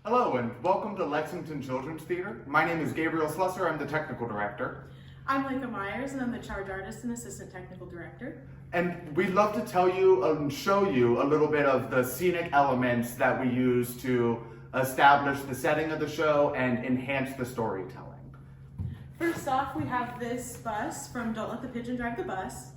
Hello and welcome to Lexington Children's Theater. My name is Gabriel Slusser, I'm the technical director. I'm Leica Myers and I'm the charge artist and assistant technical director. And we'd love to tell you and show you a little bit of the scenic elements that we use to establish the setting of the show and enhance the storytelling. First off, we have this bus from Don't Let the Pigeon Drive the Bus.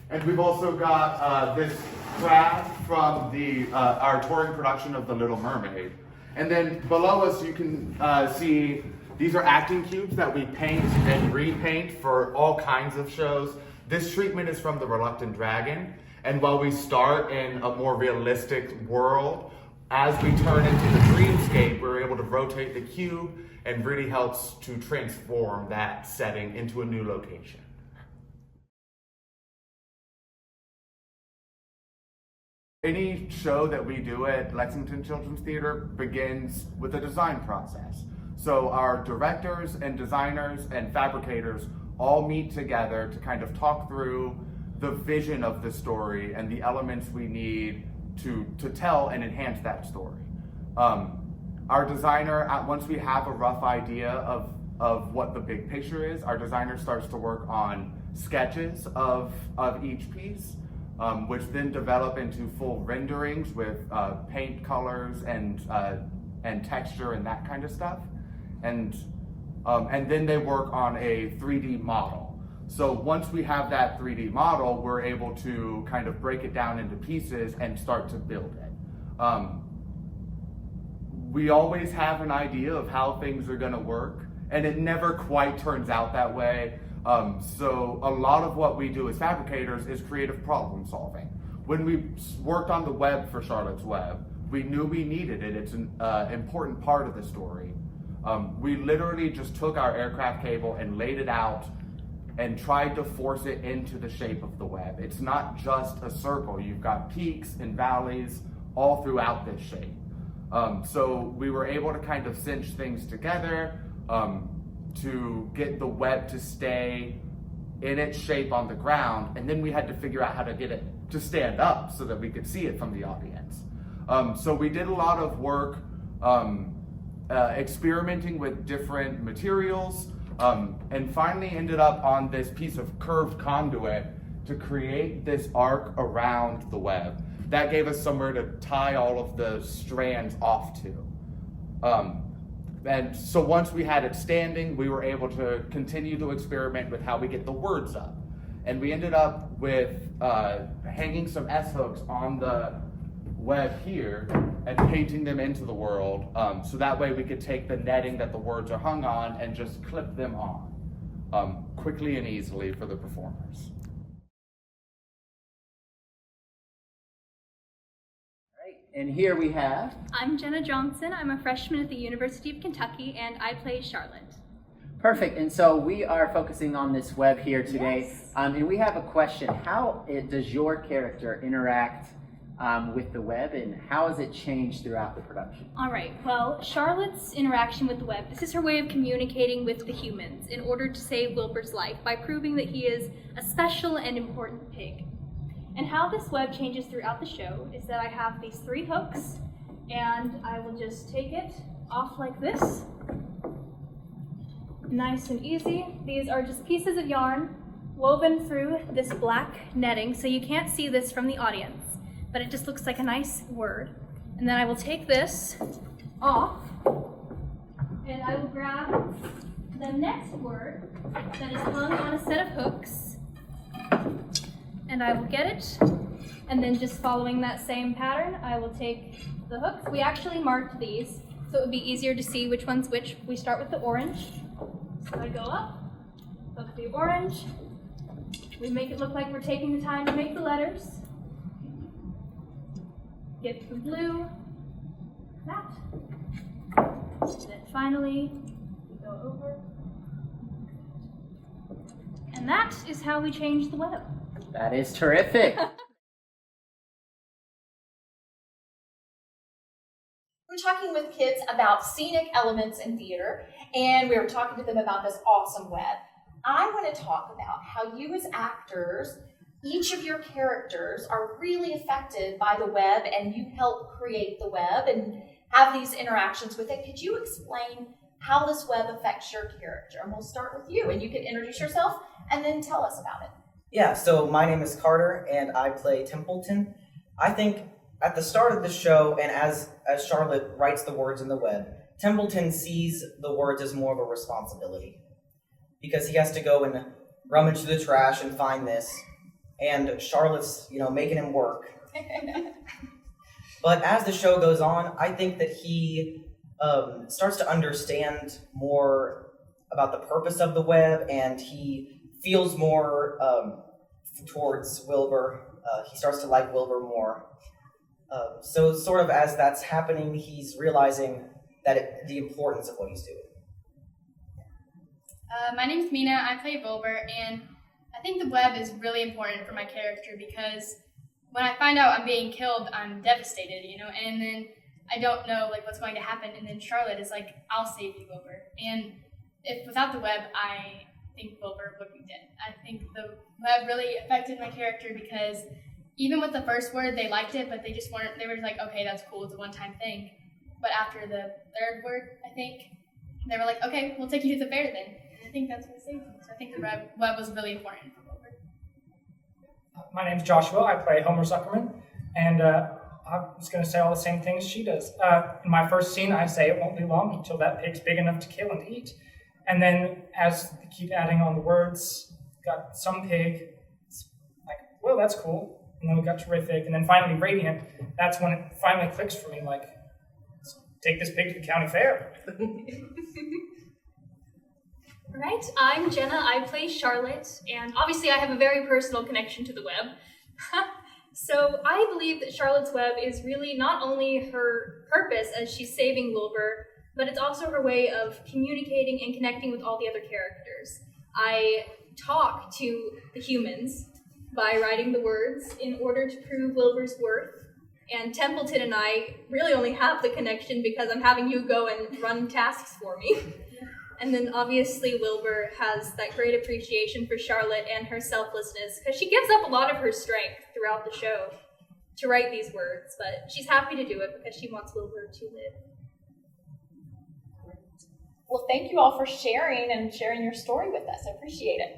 And we've also got this crab from our touring production of The Little Mermaid. And then below us you can see these are acting cubes that we paint and repaint for all kinds of shows. This treatment is from The Reluctant Dragon. And while we start in a more realistic world, as we turn into the dreamscape, we're able to rotate the cube and really helps to transform that setting into a new location. Any show that we do at Lexington Children's Theater begins with a design process. So our directors and designers and fabricators all meet together to kind of talk through the vision of the story and the elements we need to tell and enhance that story. Our designer, once we have a rough idea of what the big picture is, our designer starts to work on sketches of each piece. Which then develop into full renderings with paint colors and texture and that kind of stuff, and then they work on a 3D model. So once we have that 3D model, we're able to kind of break it down into pieces and start to build it. We always have an idea of how things are going to work, and it never quite turns out that way. So a lot of what we do as fabricators is creative problem solving. When we worked on the web for Charlotte's Web, we knew we needed it. It's an important part of the story. We literally just took our aircraft cable and laid it out and tried to force it into the shape of the web. It's not just a circle. You've got peaks and valleys all throughout this shape. So we were able to kind of cinch things together to get the web to stay in its shape on the ground, and then we had to figure out how to get it to stand up so that we could see it from the audience. So we did a lot of work experimenting with different materials, and finally ended up on this piece of curved conduit to create this arc around the web. That gave us somewhere to tie all of the strands off to. And so once we had it standing, we were able to continue to experiment with how we get the words up. And we ended up with hanging some S-hooks on the web here and painting them into the world. So that way we could take the netting that the words are hung on and just clip them on quickly and easily for the performers. And here we have... I'm Jenna Johnson. I'm a freshman at the University of Kentucky, and I play Charlotte. Perfect. And so we are focusing on this web here today. Yes. And we have a question. How does your character interact with the web, and how has it changed throughout the production? All right. Well, Charlotte's interaction with the web, this is her way of communicating with the humans in order to save Wilbur's life by proving that he is a special and important pig. And how this web changes throughout the show is that I have these 3 hooks, and I will just take it off like this. Nice and easy. These are just pieces of yarn woven through this black netting, so you can't see this from the audience, but it just looks like a nice word. And then I will take this off, and I will grab the next word that is hung on a set of hooks, and I will get it, and then just following that same pattern, I will take the hooks. We actually marked these, so it would be easier to see which one's which. We start with the orange. So I go up, hook the orange. We make it look like we're taking the time to make the letters. Get the blue, that. And then finally, we go over. And that is how we change the web. That is terrific. We're talking with kids about scenic elements in theater, and we were talking to them about this awesome web. I want to talk about how you as actors, each of your characters are really affected by the web, and you help create the web, and have these interactions with it. Could you explain how this web affects your character? And we'll start with you, and you can introduce yourself and then tell us about it. Yeah, so my name is Carter, and I play Templeton. I think at the start of the show, and as Charlotte writes the words in the web, Templeton sees the words as more of a responsibility, because he has to go and rummage through the trash and find this, and Charlotte's, making him work. But as the show goes on, I think that he starts to understand more about the purpose of the web, and he feels more towards Wilbur. He starts to like Wilbur more. So sort of as that's happening, he's realizing that the importance of what he's doing. My name's Mina. I play Wilbur, and I think the web is really important for my character because when I find out I'm being killed, I'm devastated, and then I don't know what's going to happen, and then Charlotte is like, "I'll save you, Wilbur." And if without the web, I think Wilbur would be dead. I think the web really affected my character because even with the first word, they liked it, but they just weren't. They were just like, "Okay, that's cool. It's a one-time thing." But after the third word, I think they were like, "Okay, we'll take you to the fair then." I think that's what saved me. So I think the web was really important for Wilbur. My name's Joshua. I play Homer Zuckerman, and I was going to say all the same things she does. In my first scene, I say it won't be long until that pig's big enough to kill and eat. And then as they keep adding on the words, got some pig, it's like, well, that's cool. And then we got terrific, and then finally radiant. That's when it finally clicks for me, like, let's take this pig to the county fair. All right, I'm Jenna. I play Charlotte, and obviously I have a very personal connection to the web. So I believe that Charlotte's web is really not only her purpose as she's saving Wilbur, but it's also her way of communicating and connecting with all the other characters. I talk to the humans by writing the words in order to prove Wilbur's worth, and Templeton and I really only have the connection because I'm having you go and run tasks for me. And then obviously Wilbur has that great appreciation for Charlotte and her selflessness because she gives up a lot of her strength throughout the show to write these words, but she's happy to do it because she wants Wilbur to live. Well, thank you all for sharing your story with us. I appreciate it.